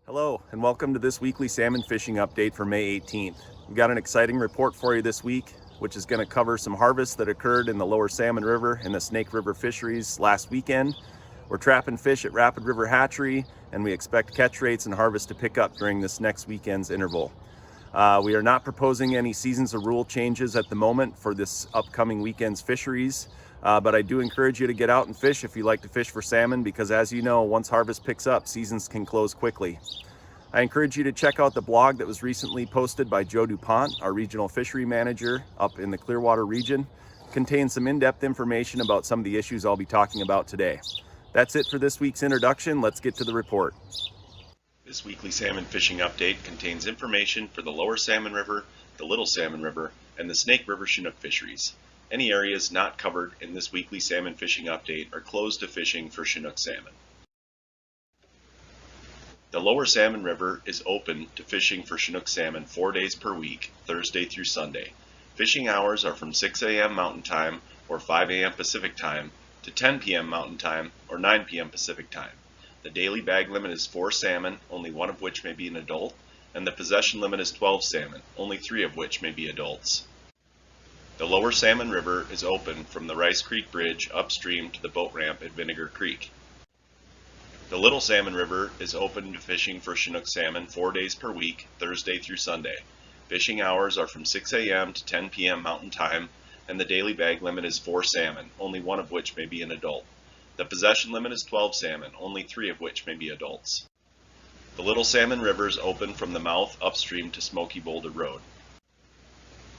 Hello, and welcome to this weekly salmon fishing update for May 18th. We've got an exciting report for you this week, which is going to cover some harvests that occurred in the lower Salmon River and the Snake River fisheries last weekend. We're trapping fish at Rapid River Hatchery, and we expect catch rates and harvest to pick up during this next weekend's interval. We are not proposing any seasons or rule changes at the moment for this upcoming weekend's fisheries, but I do encourage you to get out and fish if you like to fish for salmon, because as you know, once harvest picks up, seasons can close quickly. I encourage you to check out the blog that was recently posted by Joe DuPont, our regional fishery manager up in the Clearwater region. It contains some in-depth information about some of the issues I'll be talking about today. That's it for this week's introduction. Let's get to the report. This weekly salmon fishing update contains information for the lower Salmon River, the Little Salmon River, and the Snake River Chinook fisheries. Any areas not covered in this weekly salmon fishing update are closed to fishing for Chinook salmon. The lower Salmon River is open to fishing for Chinook salmon 4 days per week, Thursday through Sunday. Fishing hours are from 6 a.m. Mountain Time or 5 a.m. Pacific Time to 10 p.m. Mountain Time or 9 p.m. Pacific Time. The daily bag limit is 4 salmon, only one of which may be an adult, and the possession limit is 12 salmon, only 3 of which may be adults. The lower Salmon River is open from the Rice Creek Bridge upstream to the boat ramp at Vinegar Creek. The Little Salmon River is open to fishing for Chinook salmon 4 days per week, Thursday through Sunday. Fishing hours are from 6 a.m. to 10 p.m. Mountain Time, and the daily bag limit is 4 salmon, only one of which may be an adult. The possession limit is 12 salmon, only 3 of which may be adults. The Little Salmon River is open from the mouth upstream to Smoky Boulder Road.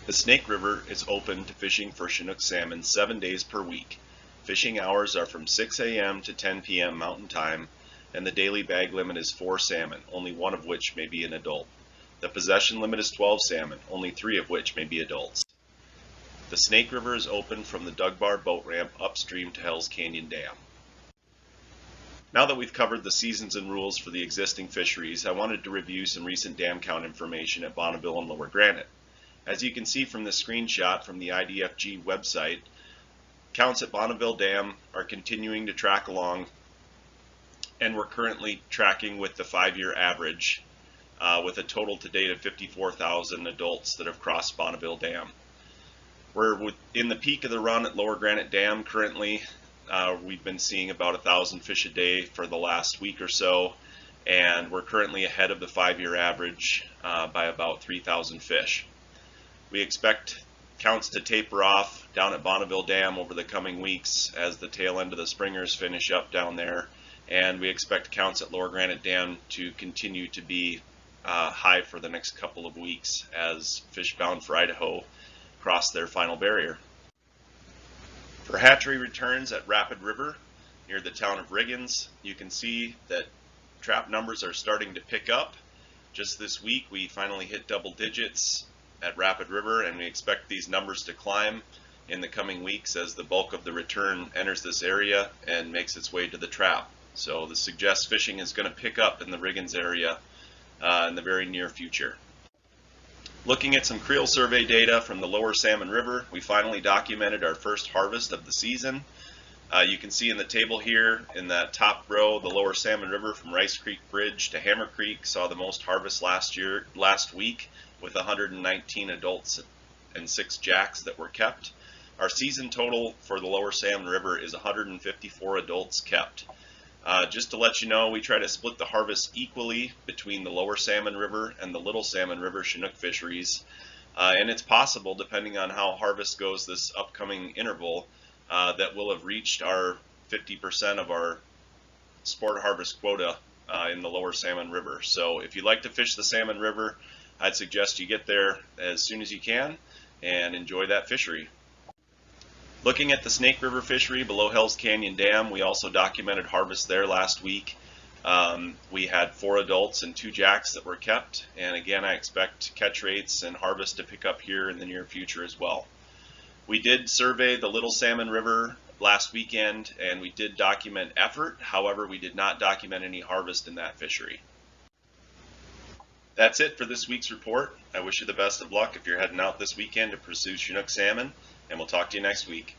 The Snake River is open to fishing for Chinook salmon 7 days per week. Fishing hours are from 6 a.m. to 10 p.m. Mountain Time, and the daily bag limit is 4 salmon, only one of which may be an adult. The possession limit is 12 salmon, only 3 of which may be adults. The Snake River is open from the Dugbar boat ramp upstream to Hells Canyon Dam. Now that we've covered the seasons and rules for the existing fisheries, I wanted to review some recent dam count information at Bonneville and Lower Granite. As you can see from this screenshot from the IDFG website, counts at Bonneville Dam are continuing to track along, and we're currently tracking with the 5-year average with a total to date of 54,000 adults that have crossed Bonneville Dam. We're in the peak of the run at Lower Granite Dam currently. We've been seeing about 1,000 fish a day for the last week or so, and we're currently ahead of the 5-year average by about 3,000 fish. We expect counts to taper off down at Bonneville Dam over the coming weeks as the tail end of the springers finish up down there, and we expect counts at Lower Granite Dam to continue to be high for the next couple of weeks as fish bound for Idaho cross their final barrier. For Hatchery Returns at Rapid River near the town of Riggins, you can see that trap numbers are starting to pick up. Just this week we finally hit double digits at Rapid River, and we expect these numbers to climb in the coming weeks as the bulk of the return enters this area and makes its way to the trap. So this suggests fishing is going to pick up in the Riggins area in the very near future. Looking at some Creel survey data from the lower Salmon River, we finally documented our first harvest of the season. You can see in the table here in that top row, the lower Salmon River from Rice Creek Bridge to Hammer Creek saw the most harvest last week with 119 adults and 6 jacks that were kept. Our season total for the lower Salmon River is 154 adults kept. Just to let you know, we try to split the harvest equally between the lower Salmon River and the Little Salmon River Chinook fisheries. And it's possible, depending on how harvest goes this upcoming interval, that we'll have reached our 50% of our sport harvest quota in the lower Salmon River. So if you'd like to fish the Salmon River, I'd suggest you get there as soon as you can and enjoy that fishery. Looking at the Snake River fishery below Hells Canyon Dam, we also documented harvest there last week. We had 4 adults and 2 jacks that were kept, and again I expect catch rates and harvest to pick up here in the near future as well. We did survey the Little Salmon River last weekend, and we did document effort. However, we did not document any harvest in that fishery. That's it for this week's report. I wish you the best of luck if you're heading out this weekend to pursue Chinook salmon, and we'll talk to you next week.